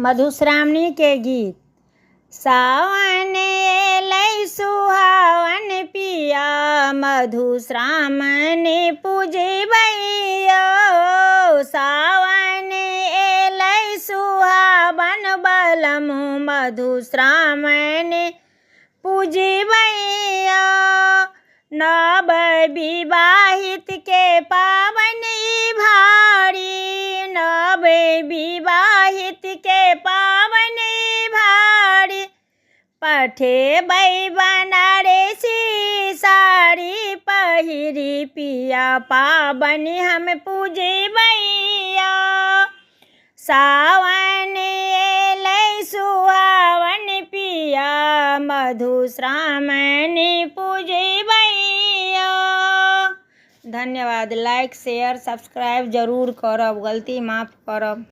मधुश्रावणी के गीत। सावन एलै सुहावन पिया, मधुश्रावणी पूजबैया। सावन एलै सुहावन बलमु, मधुश्रावणी पूजबैया। नव विवाहित के पावन भारी, नव विवाहित के पावन भारी। पठेबै बनारसी साड़ी पहिरी पिया, पाबनि हम पूजबैया। सावन एलै सुहावन पिया, मधुश्रावणी पूजबैया। धन्यवाद। लाइक शेयर सब्सक्राइब जरूर करब, गलती माफ करब।